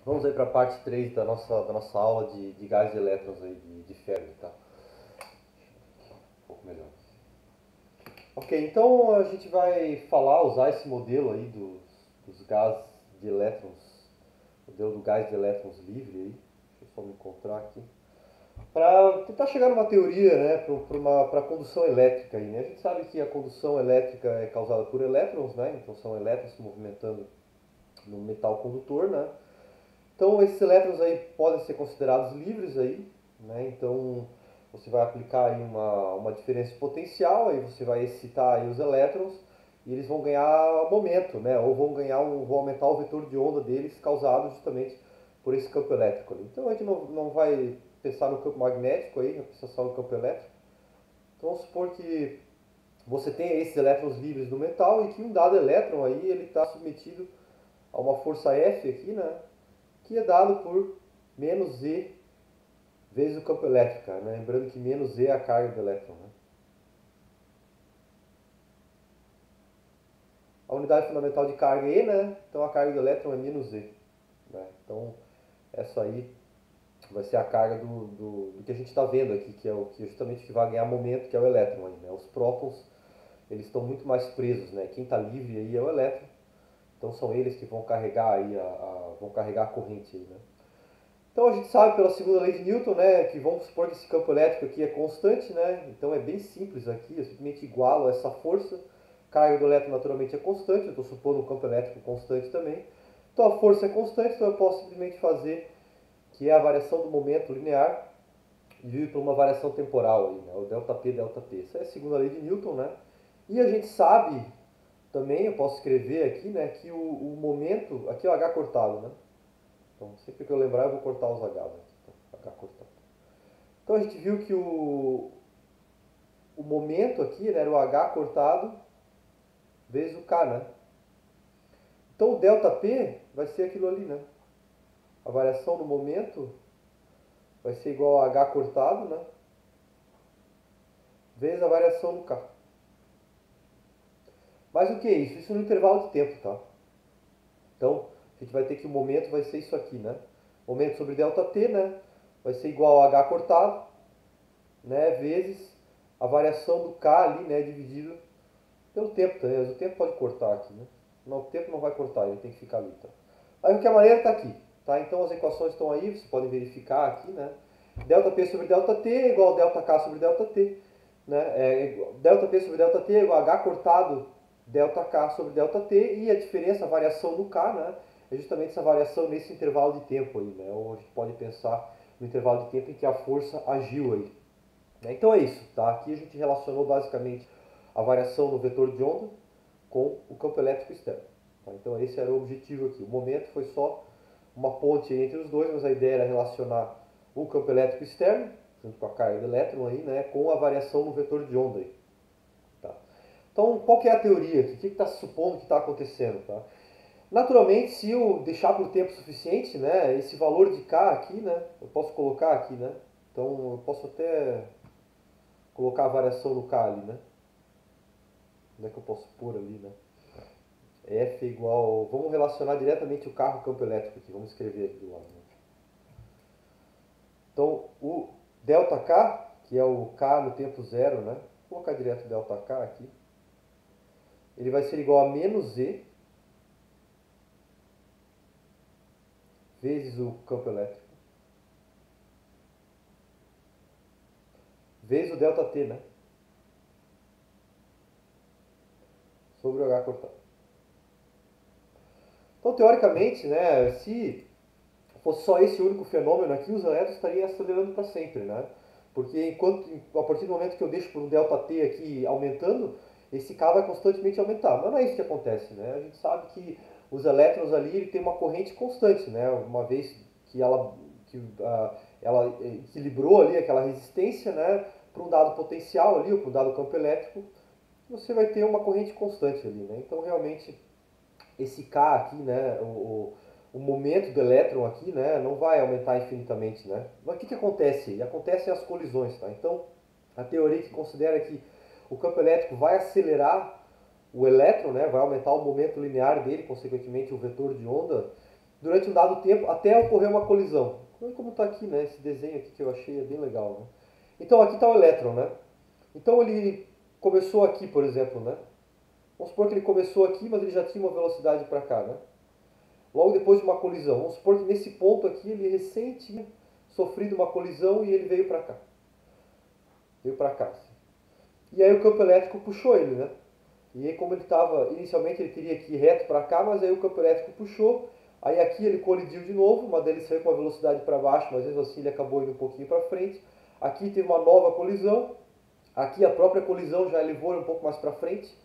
Vamos aí para a parte 3 da nossa aula de gases e elétrons aí, de Fermi, tá? Um pouco melhor. Ok, então a gente vai usar esse modelo aí dos gases de elétrons, modelo do gás de elétrons livre aí, deixa eu só me encontrar aqui, para tentar chegar numa teoria, né, para a condução elétrica aí, né? A gente sabe que a condução elétrica é causada por elétrons, né? Então são elétrons se movimentando no metal condutor, né? Então esses elétrons aí podem ser considerados livres aí, né? Então você vai aplicar aí uma diferença potencial, aí você vai excitar aí os elétrons e eles vão ganhar momento, né? Ou vão aumentar o vetor de onda deles causado justamente por esse campo elétrico ali. Então a gente não vai pensar no campo magnético aí, vai pensar só no campo elétrico. Então vamos supor que você tem esses elétrons livres no metal e que um dado elétron aí ele está submetido a uma força F aqui, né? Que é dado por menos E vezes o campo elétrico, né? Lembrando que menos E é a carga do elétron. Né? A unidade fundamental de carga é E, né? Então a carga do elétron é menos E. Né? Então essa aí vai ser a carga do que a gente está vendo aqui, que é o que justamente que vai ganhar momento, que é o elétron. Aí, né? Os prótons eles estão muito mais presos, né? Quem está livre aí é o elétron. Então são eles que vão carregar aí vão carregar a corrente aí, né? Então a gente sabe pela segunda lei de Newton, né, que vamos supor que esse campo elétrico aqui é constante, né? Então é bem simples aqui, eu simplesmente igualo essa força. A carga do elétron naturalmente é constante, eu estou supondo um campo elétrico constante também. Então a força é constante, então eu posso simplesmente fazer que é a variação do momento linear dividido por uma variação temporal aí, né? O delta P, delta T. Essa é a segunda lei de Newton, né? E a gente sabe também, eu posso escrever aqui, né, que o momento, aqui é o H cortado, né? Então sempre que eu lembrar eu vou cortar os H's aqui. Então, H cortado. Então a gente viu que o momento aqui, né, era o H cortado vezes o K, né? Então o delta P vai ser aquilo ali, né? A variação no momento vai ser igual a H cortado, né? Vezes a variação no K. Mas o que é isso? Isso no intervalo de tempo, tá? Então a gente vai ter que o momento vai ser isso aqui, né? Momento sobre delta T, né? Vai ser igual a H cortado, né? Vezes a variação do K ali, né? Dividido pelo tempo também, mas o tempo pode cortar aqui, né? Não, o tempo não vai cortar, ele tem que ficar ali, tá? Aí de qualquer maneira está aqui, tá? Então as equações estão aí, vocês podem verificar aqui, né? Delta P sobre delta T é igual a delta K sobre delta T, né? Delta P sobre delta T é igual a H cortado delta K sobre delta T e a diferença, a variação do K, né? É justamente essa variação nesse intervalo de tempo aí, né? Ou a gente pode pensar no intervalo de tempo em que a força agiu aí. Né? Então é isso, tá? Aqui a gente relacionou basicamente a variação no vetor de onda com o campo elétrico externo. Tá? Então esse era o objetivo aqui. O momento foi só uma ponte entre os dois, mas a ideia era relacionar o campo elétrico externo, junto com a carga do elétron aí, né, com a variação no vetor de onda aí. Tá? Então qual que é a teoria aqui? O que está se supondo que está acontecendo? Tá? Naturalmente, se eu deixar por tempo suficiente, né, esse valor de K aqui, né, eu posso colocar aqui, né? Então eu posso até colocar a variação no K ali, né? Como é que eu posso pôr ali, né? F é igual. Vamos relacionar diretamente o carro ao campo elétrico aqui. Vamos escrever aqui do lado. Né? Então, o ΔK, que é o K no tempo zero, né? Vou colocar direto ΔK aqui. Ele vai ser igual a menos E vezes o campo elétrico. Vezes o ΔT, né? Sobre o H cortado. Então, teoricamente, né? Se fosse só esse único fenômeno aqui, os elétrons estariam acelerando para sempre, né? Porque a partir do momento que eu deixo por um ΔT aqui aumentando, esse K vai constantemente aumentar. Mas não é isso que acontece, né? A gente sabe que os elétrons ali ele tem uma corrente constante, né? Uma vez que ela equilibrou ali aquela resistência, né? Para um dado potencial ali, ou para um dado campo elétrico, você vai ter uma corrente constante ali, né? Então, realmente, esse K aqui, né, o momento do elétron aqui, né, não vai aumentar infinitamente, né? Mas o que acontece? Acontecem as colisões, tá? Então, a teoria que considera que o campo elétrico vai acelerar o elétron, né, vai aumentar o momento linear dele, consequentemente o vetor de onda, durante um dado tempo até ocorrer uma colisão. Como está aqui, né? Esse desenho aqui que eu achei bem legal, né? Então aqui está o elétron, né? Então ele começou aqui, por exemplo, né? Vamos supor que ele começou aqui, mas ele já tinha uma velocidade para cá, né? Logo depois de uma colisão. Vamos supor que nesse ponto aqui ele recém tinha sofrido uma colisão e ele veio para cá. Veio para cá. Assim. E aí o campo elétrico puxou ele, né? E aí como ele estava, inicialmente ele teria que ir reto para cá, mas aí o campo elétrico puxou. Aí aqui ele colidiu de novo, uma deles saiu com uma velocidade para baixo, mas mesmo assim ele acabou indo um pouquinho para frente. Aqui teve uma nova colisão. Aqui a própria colisão já levou ele um pouco mais para frente,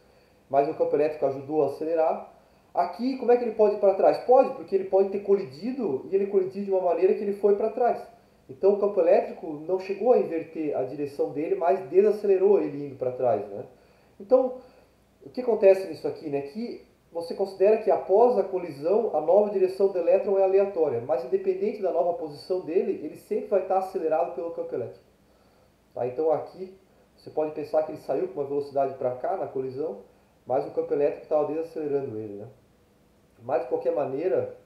mas o campo elétrico ajudou a acelerar. Aqui, como é que ele pode ir para trás? Pode, porque ele pode ter colidido e ele colidiu de uma maneira que ele foi para trás. Então o campo elétrico não chegou a inverter a direção dele, mas desacelerou ele indo para trás, né? Então, o que acontece nisso aqui, né? Que você considera que após a colisão, a nova direção do elétron é aleatória, mas independente da nova posição dele, ele sempre vai estar acelerado pelo campo elétrico. Tá? Então aqui, você pode pensar que ele saiu com uma velocidade para cá na colisão, mas o campo elétrico estava desacelerando ele, né? Mas de qualquer maneira,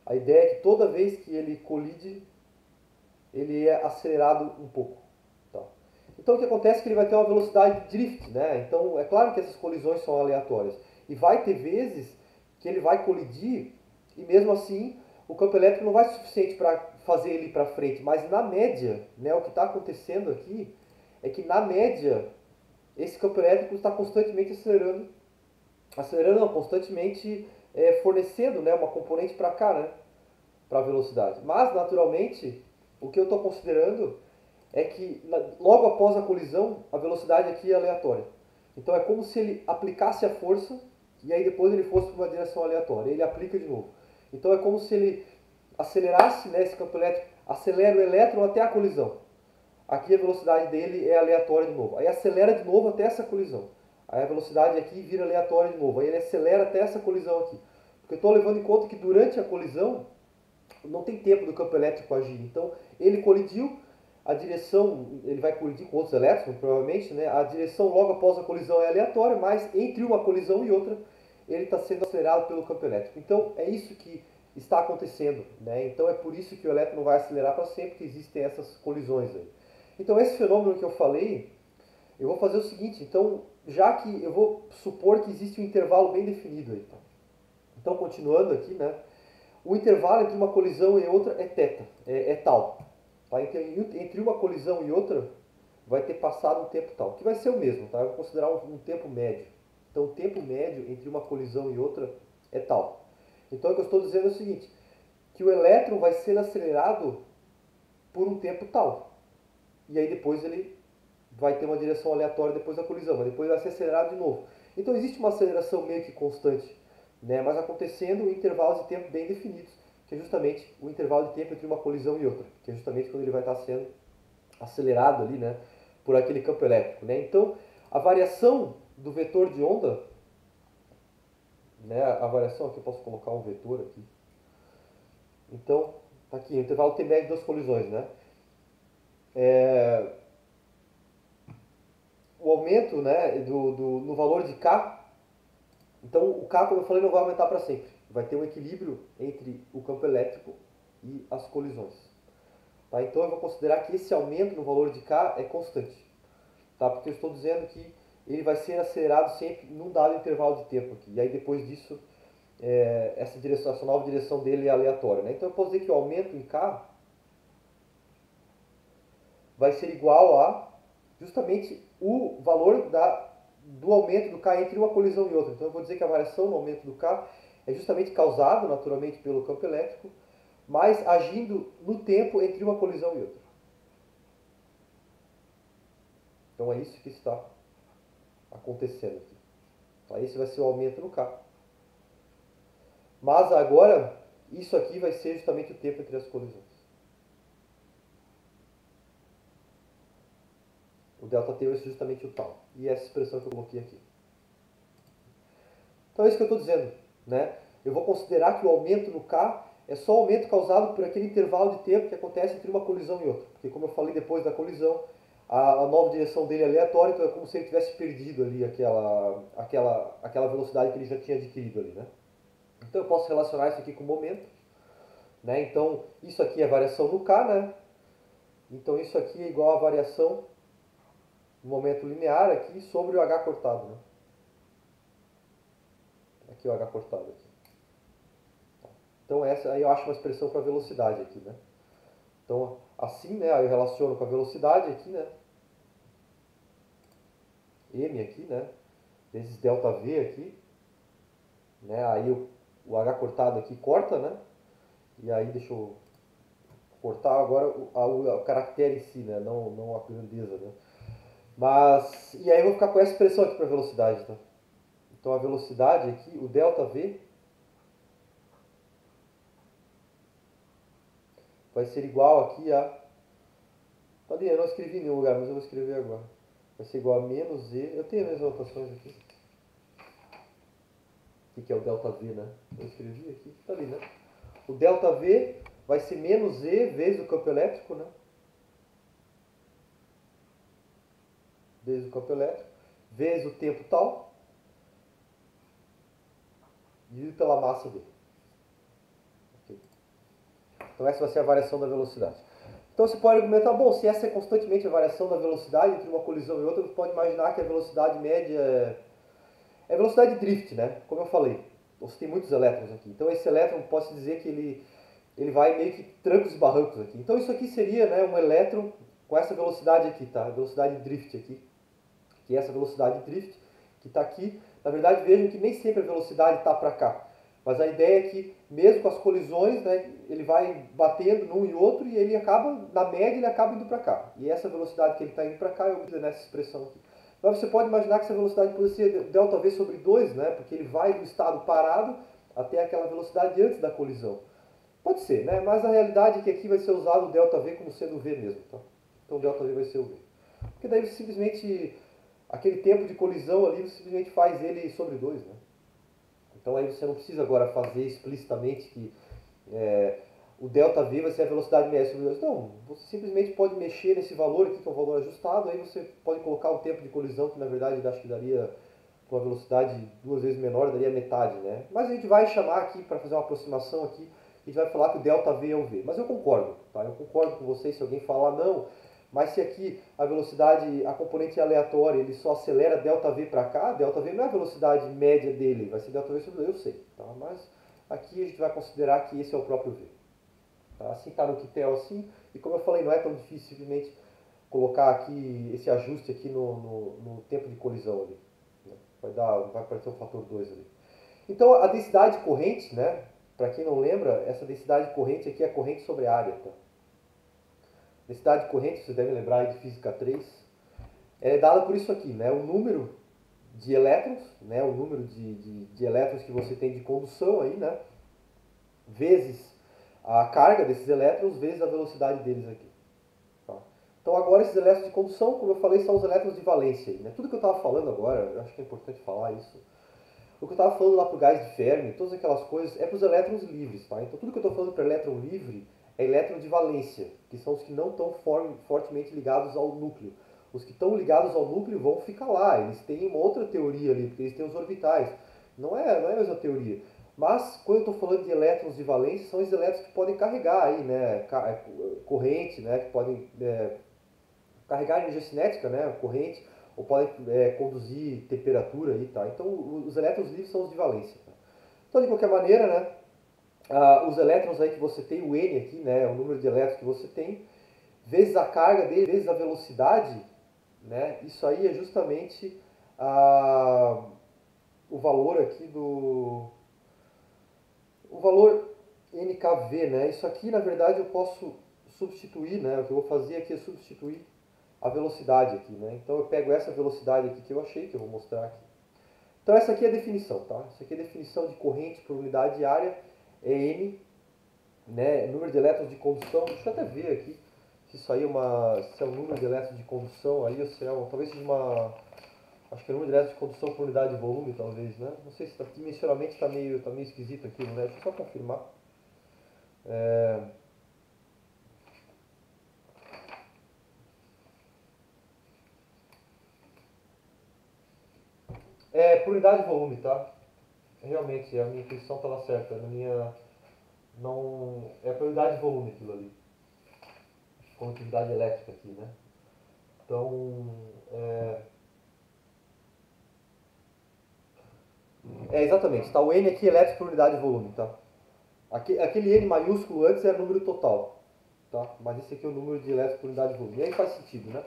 a ideia é que toda vez que ele colide, ele é acelerado um pouco. Tá? Então o que acontece é que ele vai ter uma velocidade de drift, né? Então é claro que essas colisões são aleatórias. E vai ter vezes que ele vai colidir e mesmo assim o campo elétrico não vai ser suficiente para fazer ele ir para frente. Mas na média, né, o que está acontecendo aqui é que na média esse campo elétrico está constantemente acelerando não, constantemente fornecendo, né, uma componente para cá, né, para a velocidade. Mas, naturalmente, o que eu estou considerando é que logo após a colisão, a velocidade aqui é aleatória. Então é como se ele aplicasse a força e aí depois ele fosse para uma direção aleatória. Ele aplica de novo. Então é como se ele acelerasse, né, esse campo elétrico, acelera o elétron até a colisão. Aqui a velocidade dele é aleatória de novo. Aí acelera de novo até essa colisão. Aí a velocidade aqui vira aleatória de novo. Aí ele acelera até essa colisão aqui. Porque eu estou levando em conta que durante a colisão não tem tempo do campo elétrico agir. Então ele colidiu, a direção, ele vai colidir com outros elétrons, provavelmente, né? A direção logo após a colisão é aleatória, mas entre uma colisão e outra ele está sendo acelerado pelo campo elétrico. Então é isso que está acontecendo, né? Então é por isso que o elétron não vai acelerar para sempre, que existem essas colisões aí. Então esse fenômeno que eu falei, eu vou fazer o seguinte, então, já que eu vou supor que existe um intervalo bem definido aí, tá? Então, continuando aqui, né? O intervalo entre uma colisão e outra é θ, é tal. Tá? Entre uma colisão e outra vai ter passado um tempo tal, que vai ser o mesmo, tá? Eu vou considerar um tempo médio. Então, o tempo médio entre uma colisão e outra é tal. Então, o que eu estou dizendo é o seguinte, que o elétron vai ser acelerado por um tempo tal. E aí depois ele vai ter uma direção aleatória depois da colisão, mas depois vai ser acelerado de novo. Então existe uma aceleração meio que constante, né? Mas acontecendo em intervalos de tempo bem definidos, que é justamente o intervalo de tempo entre uma colisão e outra, que é justamente quando ele vai estar sendo acelerado ali, né, por aquele campo elétrico, né? Então a variação do vetor de onda, né, a variação aqui, eu posso colocar um vetor aqui. Então, tá aqui, o intervalo T médio das colisões, né? O aumento, né, no valor de K, então o K, como eu falei, não vai aumentar para sempre. Vai ter um equilíbrio entre o campo elétrico e as colisões. Tá? Então eu vou considerar que esse aumento no valor de K é constante. Tá? Porque eu estou dizendo que ele vai ser acelerado sempre num dado intervalo de tempo aqui. E aí depois disso, essa nova direção dele é aleatória. Né? Então eu posso dizer que o aumento em K vai ser igual a justamente o valor do aumento do K entre uma colisão e outra. Então eu vou dizer que a variação no aumento do K é justamente causada naturalmente pelo campo elétrico, mas agindo no tempo entre uma colisão e outra. Então é isso que está acontecendo aqui. Então, esse vai ser o aumento no K. Mas agora, isso aqui vai ser justamente o tempo entre as colisões. O ΔT vai ser justamente o tal. E essa expressão que eu coloquei aqui. Então é isso que eu estou dizendo, né? Eu vou considerar que o aumento no K é só o aumento causado por aquele intervalo de tempo que acontece entre uma colisão e outra. Porque como eu falei, depois da colisão, a nova direção dele é aleatória, então é como se ele tivesse perdido ali aquela velocidade que ele já tinha adquirido ali, né? Então eu posso relacionar isso aqui com momento, né? Então isso aqui é variação no K, né? Então isso aqui é igual a variação do momento linear aqui sobre o H cortado, né? Aqui o H cortado aqui. Então essa aí eu acho uma expressão para velocidade aqui, né? Então assim, né? Aí eu relaciono com a velocidade aqui, né? M aqui, né? Vezes ΔV aqui, né? Aí o H cortado aqui corta, né? E aí deixa eu cortar agora o caractere em si, né? Não a grandeza, né? Mas, e aí eu vou ficar com essa expressão aqui para velocidade, tá? Então a velocidade aqui, o ΔV, vai ser igual aqui a... Tá ali, eu não escrevi em nenhum lugar, mas eu vou escrever agora. Vai ser igual a menos E, eu tenho as minhas anotações aqui. O que é o ΔV, né? Eu escrevi aqui, tá ali, né? O ΔV vai ser menos E vezes o campo elétrico, né? Vezes o campo elétrico, vezes o tempo tal, dividido pela massa dele. Okay. Então essa vai ser a variação da velocidade. Então você pode argumentar, bom, se essa é constantemente a variação da velocidade entre uma colisão e outra, você pode imaginar que a velocidade média é a velocidade de drift, né? Como eu falei, você tem muitos elétrons aqui. Então esse elétron, posso dizer que ele vai meio que trancos e barrancos aqui. Então isso aqui seria, né, um elétron com essa velocidade aqui, tá? A velocidade de drift aqui. Que é essa velocidade de drift que está aqui. Na verdade, vejam que nem sempre a velocidade está para cá. Mas a ideia é que, mesmo com as colisões, né, ele vai batendo num e outro e ele acaba, na média, ele acaba indo para cá. E essa velocidade que ele está indo para cá é obtida nessa expressão aqui. Mas você pode imaginar que essa velocidade pode ser ΔV sobre 2, né, porque ele vai do estado parado até aquela velocidade antes da colisão. Pode ser, né, mas a realidade é que aqui vai ser usado o ΔV como sendo o V mesmo. Tá? Então o ΔV vai ser o V. Porque daí você simplesmente... Aquele tempo de colisão ali, você simplesmente faz ele sobre 2, né? Então aí você não precisa agora fazer explicitamente que o ΔV vai ser a velocidade média sobre 2. Não, você simplesmente pode mexer nesse valor aqui, que é um valor ajustado, aí você pode colocar o tempo de colisão, que na verdade acho que daria com uma velocidade 2 vezes menor, daria metade, né? Mas a gente vai chamar aqui, para fazer uma aproximação aqui, a gente vai falar que o ΔV é o V. Mas eu concordo, tá? Eu concordo com vocês se alguém falar, não, mas se aqui a velocidade, a componente aleatória, ele só acelera ΔV para cá, ΔV não é a velocidade média dele, vai ser ΔV sobre 2, eu sei, tá? Mas aqui a gente vai considerar que esse é o próprio V. Tá? Assim está no Quitel assim, e como eu falei, não é tão difícil simplesmente colocar aqui esse ajuste aqui no tempo de colisão ali. Né? Vai aparecer um fator 2 ali. Então a densidade corrente, né? Para quem não lembra, essa densidade corrente aqui é a corrente sobre a área. Tá? Densidade corrente, vocês devem lembrar aí de física 3, é dada por isso aqui, né? O número de elétrons, né? O número de elétrons que você tem de condução aí, né? Vezes a carga desses elétrons, vezes a velocidade deles aqui. Tá? Então agora esses elétrons de condução, como eu falei, são os elétrons de valência. Aí, né? Tudo que eu estava falando agora, eu acho que é importante falar isso. O que eu estava falando lá para o gás de Fermi, todas aquelas coisas, é para os elétrons livres. Tá? Então tudo que eu estou falando para elétron livre é elétron de valência, que são os que não estão fortemente ligados ao núcleo. Os que estão ligados ao núcleo vão ficar lá, eles têm uma outra teoria ali, porque eles têm os orbitais. Não é a mesma teoria. Mas, quando eu estou falando de elétrons de valência, são os elétrons que podem carregar aí, né, corrente, né, que podem carregar energia cinética, né, corrente, ou podem conduzir temperatura aí, tá? Então, os elétrons livres são os de valência. Tá? Então, de qualquer maneira, né, os elétrons aí que você tem, o N aqui, né, o número de elétrons que você tem, vezes a carga dele, vezes a velocidade, né, isso aí é justamente o valor aqui o valor NKV, né? Isso aqui, na verdade, eu posso substituir, né? O que eu vou fazer aqui é substituir a velocidade aqui, né? Então eu pego essa velocidade aqui que eu achei, que eu vou mostrar aqui. Então essa aqui é a definição, tá? Essa aqui é a definição de corrente por unidade de área, é N, né? Número de elétrons de condução, deixa eu até ver aqui se isso aí se é um número de elétrons de condução aí, ou se é talvez seja acho que é o número de elétrons de condução por unidade de volume, talvez, né? Não sei se dimensionalmente está meio esquisito aqui, né? Deixa eu só confirmar. Por unidade de volume, tá? realmente, a minha intuição estava certa. A minha, não, é a prioridade de volume aquilo ali. Condutividade elétrica aqui, né? Então, exatamente, tá? O N aqui é elétrico por unidade de volume, tá? Aquele N maiúsculo antes era número total, tá? Mas esse aqui é o número de elétrons por unidade de volume. E aí faz sentido, né?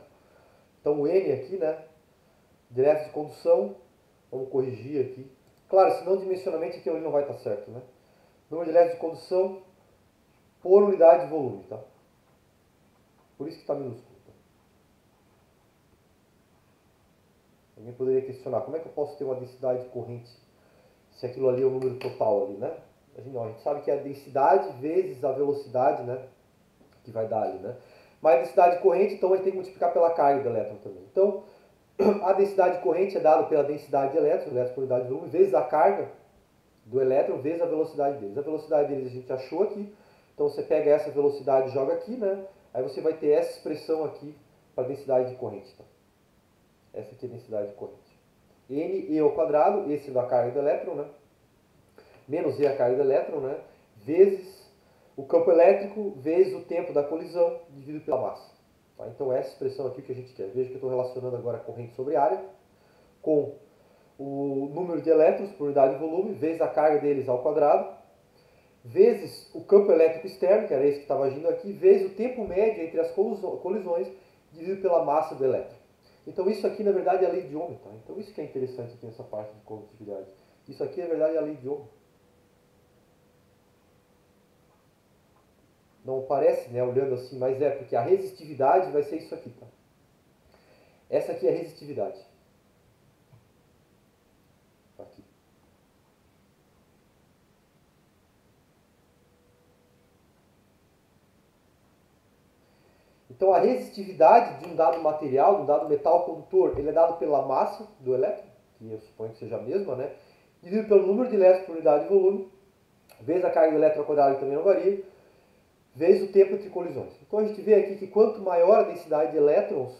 Então o N aqui, né? De elétrons de condução, vamos corrigir aqui. Claro, senão dimensionalmente aqui não vai estar certo, né? Número de elétrons de condução por unidade de volume, tá? Por isso que está minúsculo. Tá? Alguém poderia questionar, como é que eu posso ter uma densidade de corrente se aquilo ali é o número total ali, né? A gente sabe que é a densidade vezes a velocidade, né? Que vai dar ali, né? Mas a densidade de corrente, então, a gente tem que multiplicar pela carga do elétron também. Então, a densidade de corrente é dada pela densidade de elétrons, elétrons por unidade de volume, vezes a carga do elétron, vezes a velocidade deles. A velocidade deles a gente achou aqui, então você pega essa velocidade e joga aqui, né? Aí você vai ter essa expressão aqui para a densidade de corrente. Tá? Essa aqui é a densidade de corrente. N e ao quadrado, esse da carga do elétron, né? Menos E a carga do elétron, né? Vezes o campo elétrico, vezes o tempo da colisão, dividido pela massa. Tá? Então essa expressão aqui que a gente quer. Veja que eu estou relacionando agora a corrente sobre área com o número de elétrons por unidade de volume, vezes a carga deles ao quadrado, vezes o campo elétrico externo, que era esse que estava agindo aqui, vezes o tempo médio entre as colisões, dividido pela massa do elétron. Então isso aqui, na verdade, é a lei de Ohm. Tá? Então isso que é interessante aqui nessa parte de condutividade. Isso aqui, na verdade, é a lei de Ohm. Não parece, né, olhando assim, mas é, porque a resistividade vai ser isso aqui. Tá? Essa aqui é a resistividade. Aqui. Então, a resistividade de um dado material, de um dado metal condutor, ele é dado pela massa do elétron, que eu suponho que seja a mesma, né? Dividido pelo número de elétrons por unidade de volume, vezes a carga do elétron ao quadrado, que também não varia, vezes o tempo entre colisões. Então, a gente vê aqui que quanto maior a densidade de elétrons,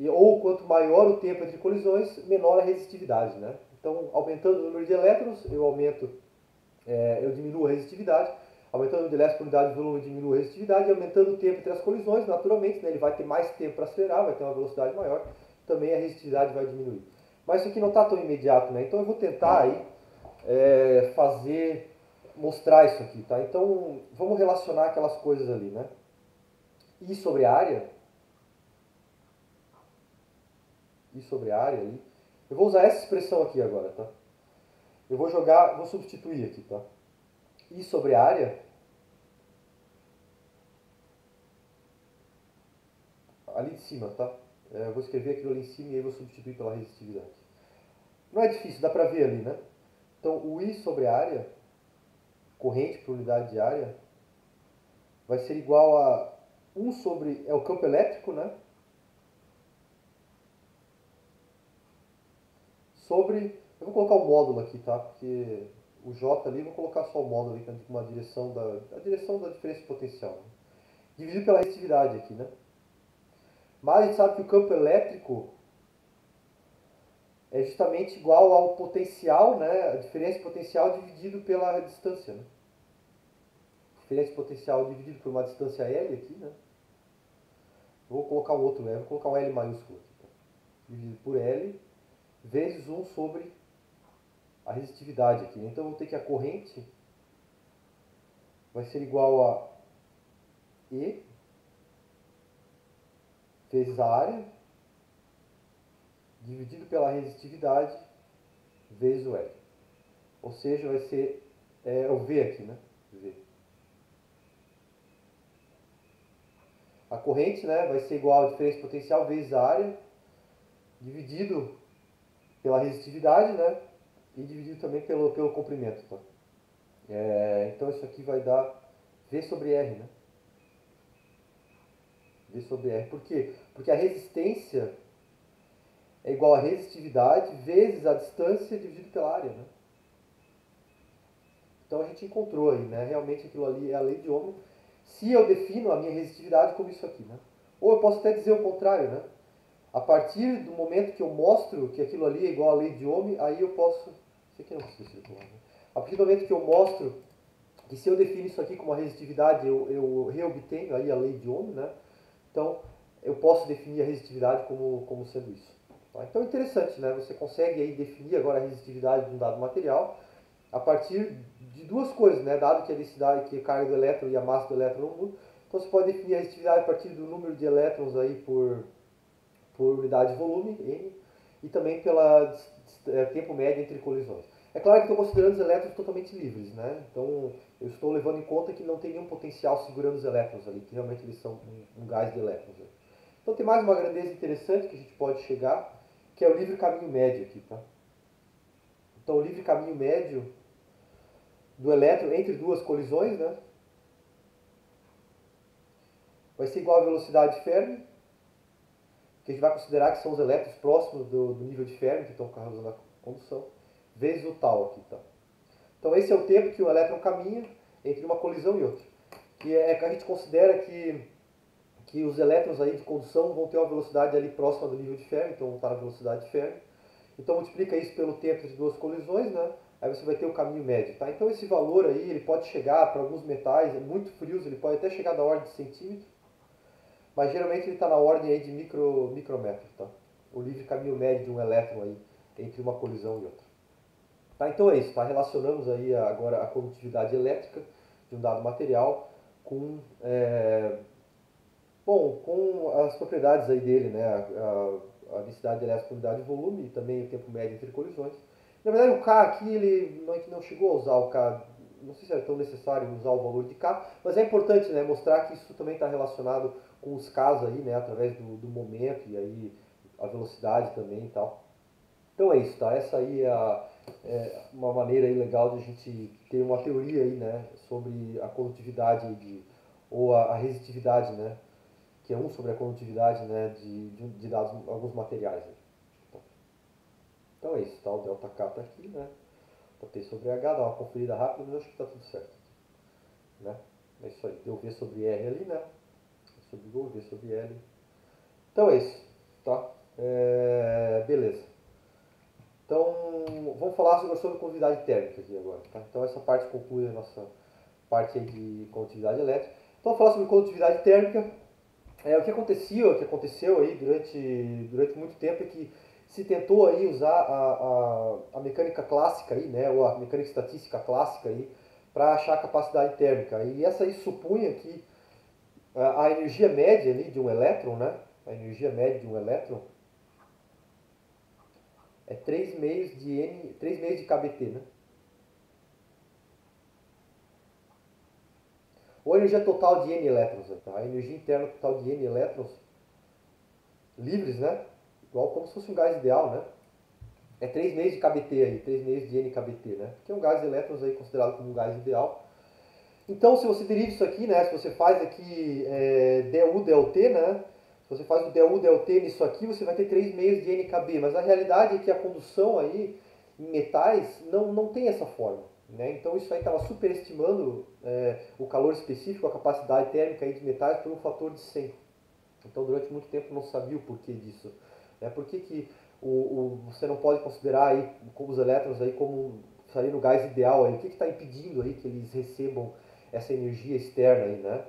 ou quanto maior o tempo entre colisões, menor a resistividade, né? Então, aumentando o número de elétrons, eu diminuo a resistividade. Aumentando o número de elétrons por unidade de volume, diminui a resistividade. E aumentando o tempo entre as colisões, naturalmente, né, ele vai ter mais tempo para acelerar, vai ter uma velocidade maior. Também a resistividade vai diminuir. Mas isso aqui não está tão imediato, né? Então eu vou tentar aí mostrar isso aqui, tá? Então vamos relacionar aquelas coisas ali, né? I sobre área. I sobre área ali. Eu vou usar essa expressão aqui agora, tá? Eu vou substituir aqui, tá? I sobre área, ali de cima, tá? Eu vou escrever aquilo ali em cima e aí vou substituir pela resistividade. Não é difícil, dá pra ver ali, né? Então, o I sobre área, corrente por unidade de área, vai ser igual a 1 sobre, é o campo elétrico, né? Sobre, eu vou colocar o módulo aqui, tá? Porque o J ali, eu vou colocar só o módulo ali, que é uma direção a direção da diferença de potencial. Né? Dividido pela resistividade aqui, né? Mas a gente sabe que o campo elétrico é justamente igual ao potencial, né? A diferença de potencial dividido pela distância, né? Diferença de potencial dividido por uma distância L aqui, né? Vou colocar um outro L, vou colocar um L maiúsculo aqui, tá? Dividido por L, vezes 1 sobre a resistividade aqui. Então eu vou ter que a corrente vai ser igual a E vezes a área, dividido pela resistividade, vezes o L. Ou seja, vai ser o V aqui, né? V. A corrente, né, vai ser igual a diferença potencial vezes a área, dividido pela resistividade, né? E dividido também pelo comprimento, tá? Então isso aqui vai dar V sobre R, né? V sobre R. Por quê? Porque a resistência é igual a resistividade vezes a distância dividido pela área, né? Então a gente encontrou aí, né? Realmente aquilo ali é a lei de Ohm. Se eu defino a minha resistividade como isso aqui, né? Ou eu posso até dizer o contrário, né? A partir do momento que eu mostro que aquilo ali é igual à lei de Ohm, aí eu posso Isso aqui não precisa circular, né? A partir do momento que eu mostro que se eu defino isso aqui como uma resistitividade, eu reobtenho aí a lei de Ohm, né? Então, eu posso definir a resistitividade como sendo isso. Tá? Então, é interessante, né? Você consegue aí definir agora a resistitividade de um dado material a partir de duas coisas, né? Dado que a densidade, que a carga do elétron e a massa do elétron não mudam, então você pode definir a resistitividade a partir do número de elétrons aí por unidade de volume, N, e também pelo tempo médio entre colisões. É claro que eu estou considerando os elétrons totalmente livres, né? Então eu estou levando em conta que não tem nenhum potencial segurando os elétrons ali, que realmente eles são um gás de elétrons. Né? Então tem mais uma grandeza interessante que a gente pode chegar, que é o livre caminho médio aqui, tá? Então o livre caminho médio do elétron entre duas colisões, né? Vai ser igual à velocidade de Fermi, que a gente vai considerar que são os elétrons próximos do nível de Fermi, que estão causando a condução, vezes o tal aqui, tá? Então esse é o tempo que o elétron caminha entre uma colisão e outra. Que é que a gente considera que os elétrons aí de condução vão ter uma velocidade ali próxima do nível de Fermi, então vão estar na velocidade de Fermi. Então multiplica isso pelo tempo entre duas colisões, né? Aí você vai ter o caminho médio, tá? Então esse valor aí, ele pode chegar para alguns metais muito frios, ele pode até chegar da ordem de centímetro, mas geralmente ele está na ordem aí de micrômetros, tá? O livre caminho médio de um elétron aí entre uma colisão e outra. Tá, então é isso, tá? Relacionamos aí agora a condutividade elétrica de um dado material com, com as propriedades aí dele, né? A densidade elétrica por unidade de volume e também o tempo médio entre colisões. Na verdade o K aqui, ele não chegou a usar o K, não sei se era tão necessário usar o valor de K, mas é importante, né, mostrar que isso também está relacionado com os Ks aí, né, através do momento e aí a velocidade também e tal. Então é isso, tá? Essa aí é uma maneira aí legal de a gente ter uma teoria aí, né, sobre a condutividade ou a resistitividade, né, que é sobre a condutividade, né, de dados, alguns materiais. Aí. Então é isso, tá? O delta K tá aqui, né? Tá T sobre H, dá uma conferida rápida, mas acho que tá tudo certo. Né? É isso aí. Deu V sobre R ali, né? Sobre o V sobre L. Então é isso, tá? Beleza. Então, vamos falar sobre condutividade térmica aqui agora, tá? Então essa parte conclui a nossa parte aí de condutividade elétrica. Então, vamos falar sobre condutividade térmica. O que aconteceu aí durante muito tempo é que se tentou aí usar a mecânica clássica aí, né, ou a mecânica estatística clássica aí, para achar a capacidade térmica. E essa aí supunha que a energia média ali de um elétron, né, a energia média de um elétron é 3 meios de N, 3 meios de kBt, né? Ou a energia total de N elétrons, tá? A energia interna total de N elétrons livres, né? Igual como se fosse um gás ideal, né? É 3 meios de kBt aí, 3 meios de N kBt, né? Que é um gás de elétrons aí considerado como um gás ideal. Então, se você deriva isso aqui, né? Se você faz aqui du dt, né? Se você faz o du dt nisso aqui, você vai ter 3 meios de NKB. Mas a realidade é que a condução aí em metais não tem essa forma. Né? Então isso aí estava superestimando o calor específico, a capacidade térmica aí de metais por um fator de 100. Então durante muito tempo não sabia o porquê disso. Por que você não pode considerar aí como os elétrons aí como sair no gás ideal aí? O que está impedindo aí que eles recebam essa energia externa aí, né?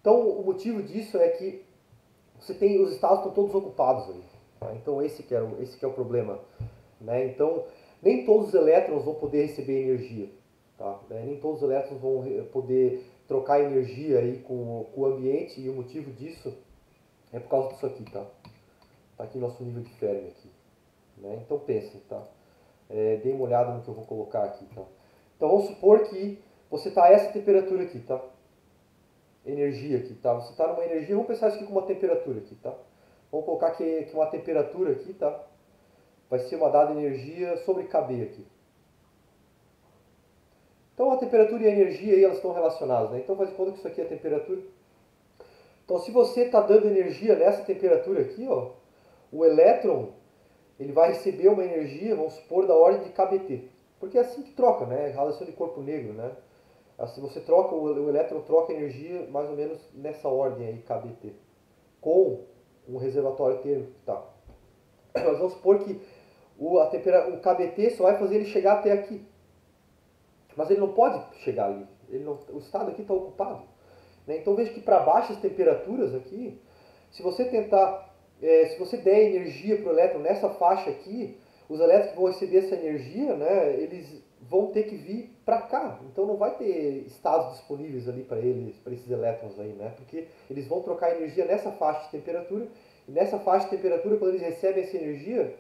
Então o motivo disso é que você tem os estados estão todos ocupados ali. Tá? Então esse que é o problema, né? Então nem todos os elétrons vão poder receber energia, tá? Nem todos os elétrons vão poder trocar energia aí com o ambiente e o motivo disso é por causa disso aqui, tá? Tá aqui nosso nível de Fermi aqui, né? Então pensem, tá? Dê uma olhada no que eu vou colocar aqui, tá? Então vamos supor que você está a essa temperatura aqui, tá? Energia aqui, tá? Você está numa energia, vamos pensar isso aqui como uma temperatura aqui, tá? Vamos colocar que uma temperatura aqui, tá? Vai ser uma dada energia sobre Kb aqui. Então a temperatura e a energia aí, elas estão relacionadas, né? Então faz de conta que isso aqui é a temperatura. Então se você está dando energia nessa temperatura aqui, ó, o elétron ele vai receber uma energia, vamos supor, da ordem de kBt. Porque é assim que troca, né? Relação de corpo negro, né? Assim você troca, o elétron troca energia mais ou menos nessa ordem aí, kBt, com um reservatório térmico, tá? Mas vamos supor que o KBT só vai fazer ele chegar até aqui. Mas ele não pode chegar ali. O estado aqui está ocupado. Né? Então veja que para baixas temperaturas aqui, se você tentar, se você der energia para o elétron nessa faixa aqui, os elétrons que vão receber essa energia, né, eles vão ter que vir para cá. Então não vai ter estados disponíveis ali para eles, para esses elétrons aí, né? Porque eles vão trocar energia nessa faixa de temperatura, e nessa faixa de temperatura, quando eles recebem essa energia,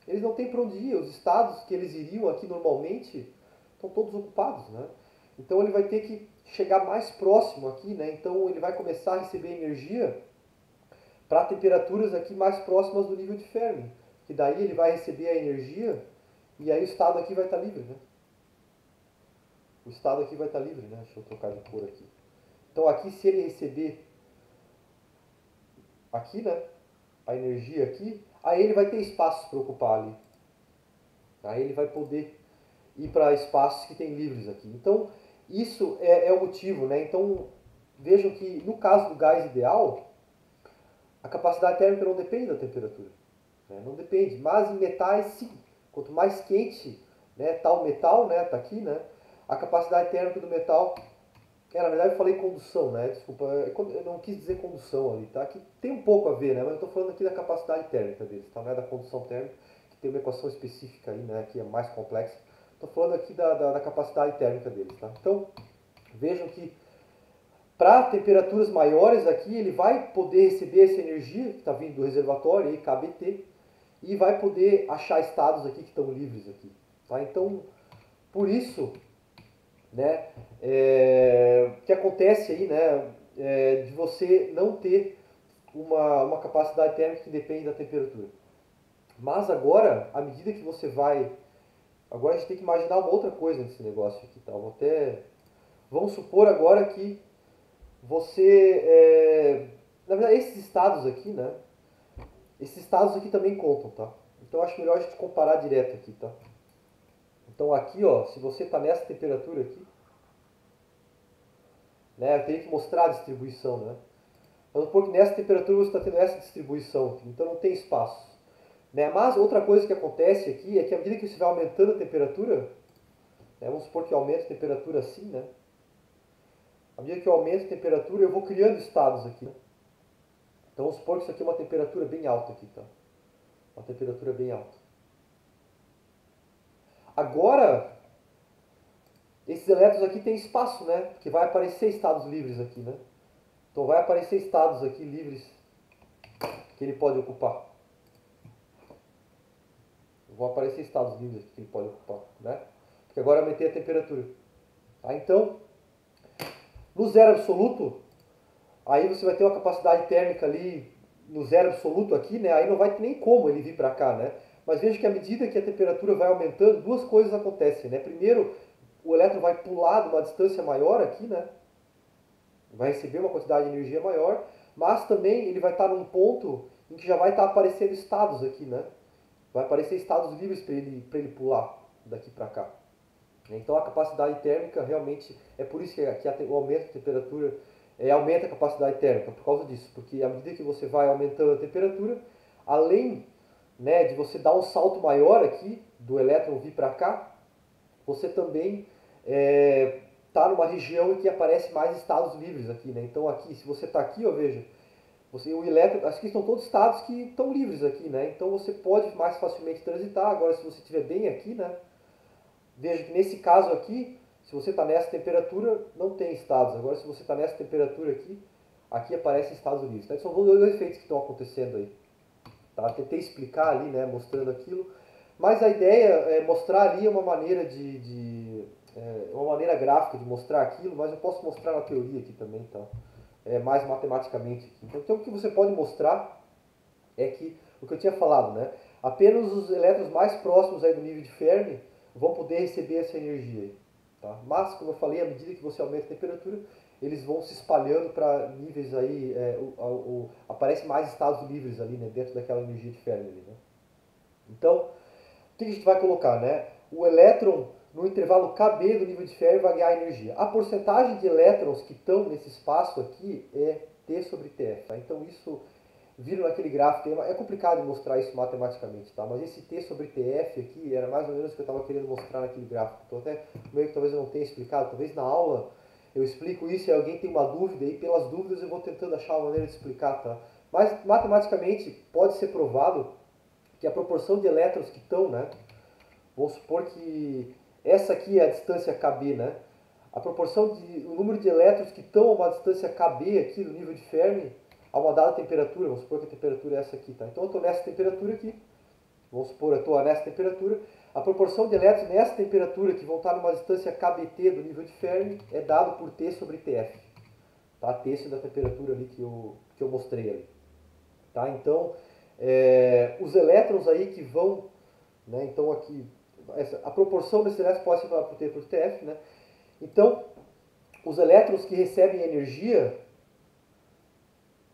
eles não têm para onde ir. Os estados que eles iriam aqui normalmente estão todos ocupados, né? Então ele vai ter que chegar mais próximo aqui, né? Então ele vai começar a receber energia para temperaturas aqui mais próximas do nível de Fermi, que daí ele vai receber a energia e aí o estado aqui vai estar livre, né? O estado aqui vai estar livre, né? Deixa eu trocar de cor aqui. Então aqui, se ele receber aqui, né, a energia aqui, aí ele vai ter espaços para ocupar ali. Aí ele vai poder ir para espaços que tem livres aqui. Então isso é o motivo, né? Então vejam que no caso do gás ideal, a capacidade térmica não depende da temperatura, né? Não depende. Mas em metais, sim. Quanto mais quente, né, tá o metal, né, tá aqui, né, a capacidade térmica do metal, na verdade eu falei condução, né, desculpa, eu não quis dizer condução ali, tá, que tem um pouco a ver, né, mas eu estou falando aqui da capacidade térmica deles, tá, não é da condução térmica, que tem uma equação específica aí, né, que é mais complexa. Estou falando aqui da capacidade térmica deles, tá. Então, vejam que para temperaturas maiores aqui, ele vai poder receber essa energia que está vindo do reservatório, aí, KBT, e vai poder achar estados aqui que estão livres aqui. Tá? Então, por isso, né, que acontece aí, né, de você não ter uma capacidade térmica que depende da temperatura. Mas agora, à medida que você vai... Agora a gente tem que imaginar uma outra coisa nesse negócio aqui. Tá? Vamos supor agora que você... na verdade, esses estados aqui, né? Esses estados aqui também contam, tá? Então acho melhor a gente comparar direto aqui, tá? Então aqui, ó, se você está nessa temperatura aqui, né, eu teria que mostrar a distribuição, né? Vamos supor que nessa temperatura você está tendo essa distribuição aqui, então não tem espaço. Né? Mas outra coisa que acontece aqui é que à medida que você vai aumentando a temperatura, né, vamos supor que eu aumento a temperatura assim, né? À medida que eu aumento a temperatura, eu vou criando estados aqui, né? Então vamos supor que isso aqui é uma temperatura bem alta aqui, tá? Uma temperatura bem alta. Agora, esses elétrons aqui têm espaço, né? Porque vai aparecer estados livres aqui, né? Então vai aparecer estados aqui livres que ele pode ocupar. Vão aparecer estados livres aqui que ele pode ocupar, né? Porque agora eu aumentei a temperatura. Tá? Então, no zero absoluto, aí você vai ter uma capacidade térmica ali no zero absoluto aqui, né? Aí não vai ter nem como ele vir para cá, né? Mas veja que à medida que a temperatura vai aumentando, duas coisas acontecem, né? Primeiro, o elétron vai pular de uma distância maior aqui, né? Vai receber uma quantidade de energia maior, mas também ele vai estar num ponto em que já vai estar aparecendo estados aqui, né? Vai aparecer estados livres para ele pular daqui para cá. Então a capacidade térmica realmente, é por isso que aqui o aumento da temperatura aumenta a capacidade térmica, por causa disso. Porque à medida que você vai aumentando a temperatura, além, né, de você dar um salto maior aqui, do elétron vir para cá, você também está numa região em que aparece mais estados livres aqui, né? Então aqui, se você está aqui, ó, veja, o elétron, acho que estão todos estados que estão livres aqui, né? Então você pode mais facilmente transitar. Agora, se você estiver bem aqui, né? Veja que nesse caso aqui, se você está nessa temperatura, não tem estados. Agora, se você está nessa temperatura aqui, aqui aparecem estados livres. Né? São dois efeitos que estão acontecendo aí. Tá? Tentei explicar ali, né, mostrando aquilo. Mas a ideia é mostrar ali uma maneira uma maneira gráfica de mostrar aquilo, mas eu posso mostrar na teoria aqui também, tá? Mais matematicamente aqui. Então o que você pode mostrar é que, o que eu tinha falado, né? Apenas os elétrons mais próximos aí do nível de Fermi vão poder receber essa energia aí, tá? Mas, como eu falei, à medida que você aumenta a temperatura, eles vão se espalhando para níveis aí, aparecem mais estados livres ali, né? Dentro daquela energia de Fermi ali, né? Então, o que a gente vai colocar, né? O elétron no intervalo KB do nível de Fermi vai ganhar energia. A porcentagem de elétrons que estão nesse espaço aqui é T sobre TF. Tá? Então isso viram naquele gráfico, é complicado de mostrar isso matematicamente, tá? Mas esse T sobre TF aqui era mais ou menos o que eu estava querendo mostrar naquele gráfico. Então até meio que talvez eu não tenha explicado, talvez na aula eu explico isso e alguém tem uma dúvida e pelas dúvidas eu vou tentando achar uma maneira de explicar, tá? Mas matematicamente pode ser provado que a proporção de elétrons que estão, né? Vamos supor que essa aqui é a distância KB, né? A proporção de o número de elétrons que estão a uma distância KB aqui do nível de Fermi a uma dada temperatura, vamos supor que a temperatura é essa aqui, tá? Então eu estou nessa temperatura aqui, vamos supor eu estou nessa temperatura, a proporção de elétrons nessa temperatura que vão estar numa distância KBT do nível de Fermi é dado por T sobre TF, tá? T da temperatura ali que eu mostrei ali, tá? Então os elétrons aí que vão, né? Então aqui a proporção desses elétrons pode ser por T por TF, né? Então os elétrons que recebem energia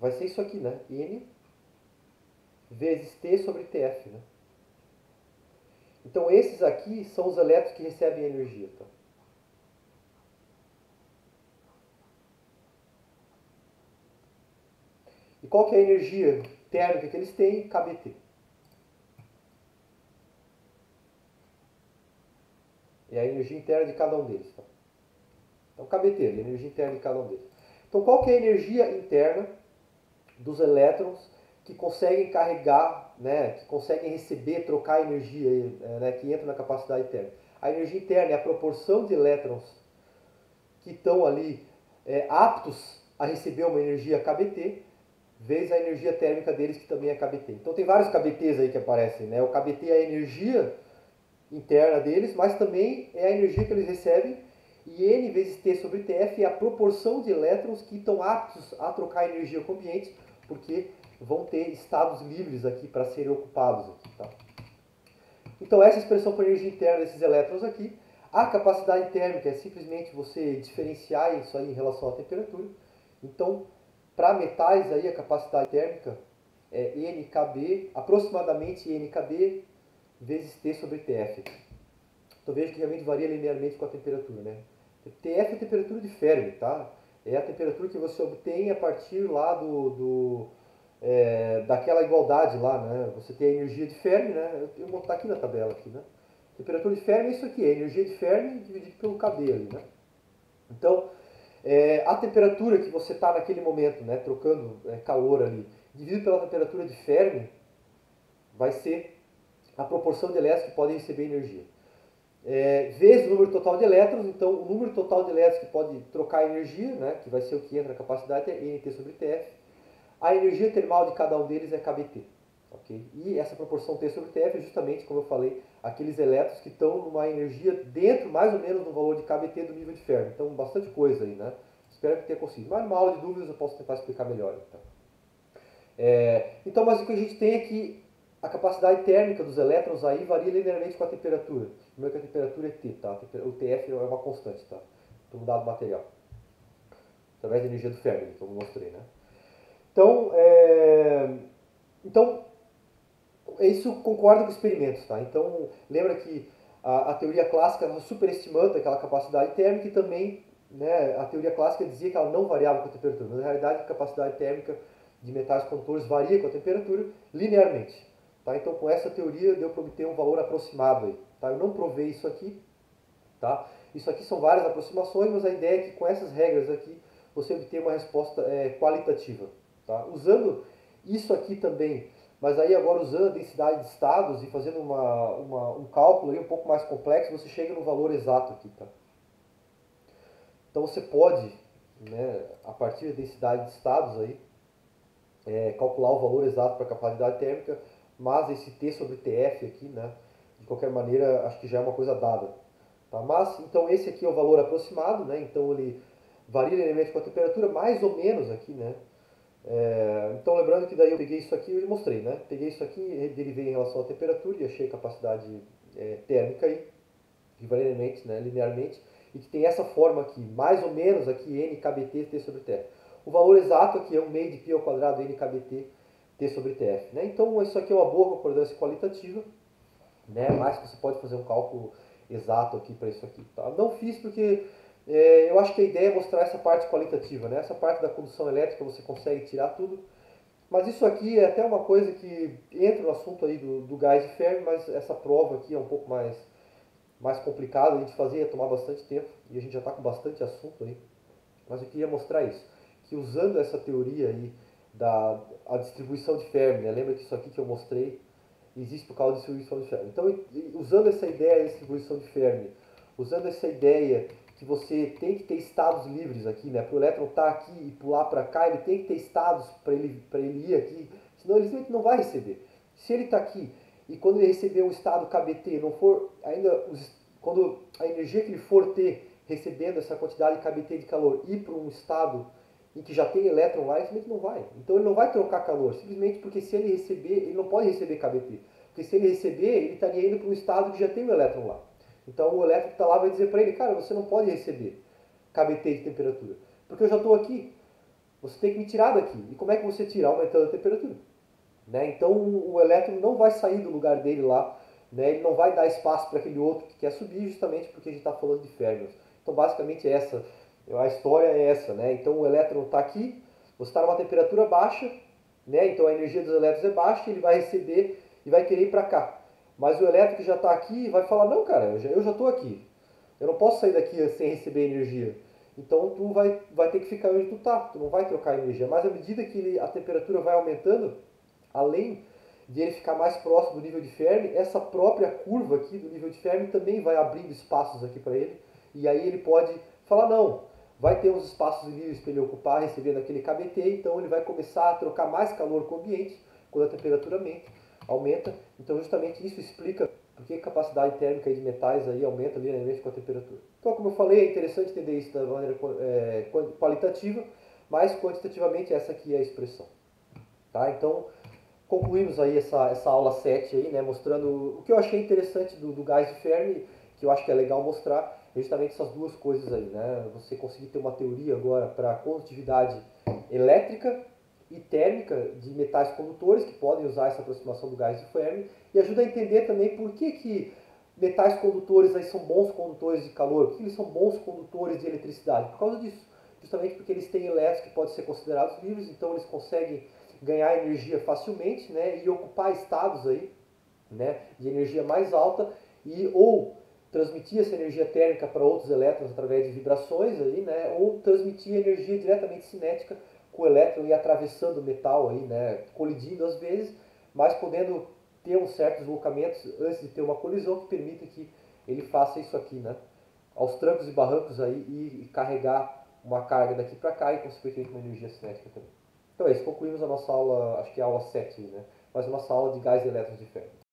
vai ser isso aqui, né? N vezes T sobre TF, né? Então esses aqui são os elétrons que recebem energia, tá? E qual que é a energia térmica que eles têm? KBT. É a energia interna de cada um deles, tá? Então KBT, a energia interna de cada um deles. Então qual que é a energia interna dos elétrons que conseguem carregar, né, que conseguem receber, trocar energia, né, que entra na capacidade térmica? A energia interna é a proporção de elétrons que estão ali aptos a receber uma energia KBT, vezes a energia térmica deles, que também é KBT. Então tem vários KBTs aí que aparecem, né? O KBT é a energia interna deles, mas também é a energia que eles recebem, e N vezes T sobre TF é a proporção de elétrons que estão aptos a trocar energia com o ambiente, porque vão ter estados livres aqui para serem ocupados aqui, tá? Então essa expressão por energia interna desses elétrons aqui, a capacidade térmica é simplesmente você diferenciar isso aí em relação à temperatura. Então, para metais aí a capacidade térmica é NKB, aproximadamente NKB vezes T sobre TF. Então veja que realmente varia linearmente com a temperatura, né? TF é a temperatura de Fermi, tá? É a temperatura que você obtém a partir lá daquela igualdade lá, né? Você tem a energia de Fermi, né? Eu vou botar aqui na tabela aqui, né? Temperatura de Fermi é isso aqui, é a energia de Fermi dividido pelo KB ali, né? Então, a temperatura que você está naquele momento, né, trocando calor ali, dividido pela temperatura de Fermi, vai ser a proporção de elétrons que podem receber energia. Vezes o número total de elétrons, então o número total de elétrons que pode trocar energia, né, que vai ser o que entra na capacidade, é NT sobre TF. A energia termal de cada um deles é KBT. Okay? E essa proporção T sobre TF é justamente, como eu falei, aqueles elétrons que estão numa energia dentro, mais ou menos, do valor de KBT do nível de Fermi. Então, bastante coisa aí, né? Espero que tenha conseguido. Mas numa aula de dúvidas eu posso tentar explicar melhor. Então, mas o que a gente tem é que a capacidade térmica dos elétrons aí varia linearmente com a temperatura. Primeiro que a temperatura é T, tá? O TF é uma constante, tá? Estou mudado o material. Através da energia do Fermi, como eu mostrei, né? Então, isso concorda com experimentos, tá? Então, lembra que a teoria clássica estava superestimando aquela capacidade térmica e também, né, a teoria clássica dizia que ela não variava com a temperatura. Mas, na realidade, a capacidade térmica de metais condutores varia com a temperatura linearmente. Tá? Então, com essa teoria, deu para obter um valor aproximado aí. Tá? Eu não provei isso aqui. Tá? Isso aqui são várias aproximações, mas a ideia é que com essas regras aqui, você obtenha uma resposta qualitativa. Tá? Usando isso aqui também, mas aí agora usando a densidade de estados e fazendo um cálculo aí um pouco mais complexo, você chega no valor exato aqui. Tá? Então você pode, né, a partir da densidade de estados aí, calcular o valor exato para a capacidade térmica, mas esse T sobre TF aqui, né, de qualquer maneira, acho que já é uma coisa dada. Tá? Mas, então esse aqui é o valor aproximado, né, então ele varia linearmente com a temperatura, mais ou menos aqui, né. Então lembrando que daí eu peguei isso aqui e mostrei, né, peguei isso aqui, derivei em relação à temperatura e achei a capacidade térmica aí, que varia linearmente, e que tem essa forma aqui, mais ou menos aqui, NKBT T sobre TF. O valor exato aqui é 1 meio de π ao quadrado NKBT T sobre TF. Né? Então isso aqui é uma boa concordância qualitativa, né? Mas você pode fazer um cálculo exato aqui para isso aqui. Tá? Não fiz porque eu acho que a ideia é mostrar essa parte qualitativa, né? Essa parte da condução elétrica você consegue tirar tudo. Mas isso aqui é até uma coisa que entra no assunto aí do gás de Fermi, mas essa prova aqui é um pouco mais complicada de fazer, ia tomar bastante tempo, e a gente já está com bastante assunto aí. Mas eu queria mostrar isso, que usando essa teoria aí da a distribuição de Fermi, né? Lembra que isso aqui que eu mostrei existe por causa da distribuição de Fermi. Então, usando essa ideia da distribuição de Fermi, usando essa ideia que você tem que ter estados livres aqui, né? Para o elétron estar aqui e pular para cá, ele tem que ter estados para ele ir aqui, senão ele simplesmente não vai receber. Se ele está aqui e quando ele receber um estado KBT, não for ainda, quando a energia que ele for ter recebendo essa quantidade de KBT de calor ir para um estado em que já tem elétron lá, ele simplesmente não vai. Então ele não vai trocar calor, simplesmente porque se ele receber, ele não pode receber KBT. Porque se ele receber, ele estaria indo para um estado que já tem o elétron lá. Então o elétron que está lá vai dizer para ele, cara, você não pode receber KBT de temperatura. Porque eu já estou aqui, você tem que me tirar daqui. E como é que você tira? Aumentando a temperatura. Né? Então o elétron não vai sair do lugar dele lá, né? Ele não vai dar espaço para aquele outro que quer subir, justamente porque a gente está falando de férmions. Então basicamente a história é essa. Né? Então o elétron está aqui, você está numa temperatura baixa, né? Então a energia dos elétrons é baixa, ele vai receber e vai querer ir para cá. Mas o elétron que já está aqui vai falar, não cara, eu já estou aqui, eu não posso sair daqui sem receber energia. Então tu vai ter que ficar onde tu tá, tu não vai trocar energia. Mas à medida que a temperatura vai aumentando, além de ele ficar mais próximo do nível de Fermi, essa própria curva aqui do nível de Fermi também vai abrindo espaços aqui para ele. E aí ele pode falar, não, vai ter uns espaços livres para ele ocupar, recebendo aquele KBT, então ele vai começar a trocar mais calor com o ambiente, quando a temperatura aumenta. Então justamente isso explica por que a capacidade térmica de metais aí aumenta linearmente com a temperatura. Então, como eu falei, é interessante entender isso da maneira qualitativa, mas quantitativamente essa aqui é a expressão. Tá? Então, concluímos aí essa aula 7 aí, né, mostrando o que eu achei interessante do gás de Fermi, que eu acho que é legal mostrar, é justamente essas duas coisas aí, né? Você conseguir ter uma teoria agora para a condutividade elétrica e térmica de metais condutores, que podem usar essa aproximação do gás de Fermi, e ajuda a entender também por que metais condutores aí são bons condutores de calor, por que eles são bons condutores de eletricidade, por causa disso. Justamente porque eles têm elétrons que podem ser considerados livres, então eles conseguem ganhar energia facilmente, né, e ocupar estados aí, né, de energia mais alta e ou transmitir essa energia térmica para outros elétrons através de vibrações aí, né, ou transmitir energia diretamente cinética com o elétron e atravessando o metal aí, né, colidindo às vezes, mas podendo ter uns certos deslocamentos antes de ter uma colisão que permita que ele faça isso aqui, né, aos trancos e barrancos aí e carregar uma carga daqui para cá e consequentemente uma energia cinética também. Então é isso, concluímos a nossa aula, acho que é a aula 7, né? Mais uma aula de gás e elétrons de ferro.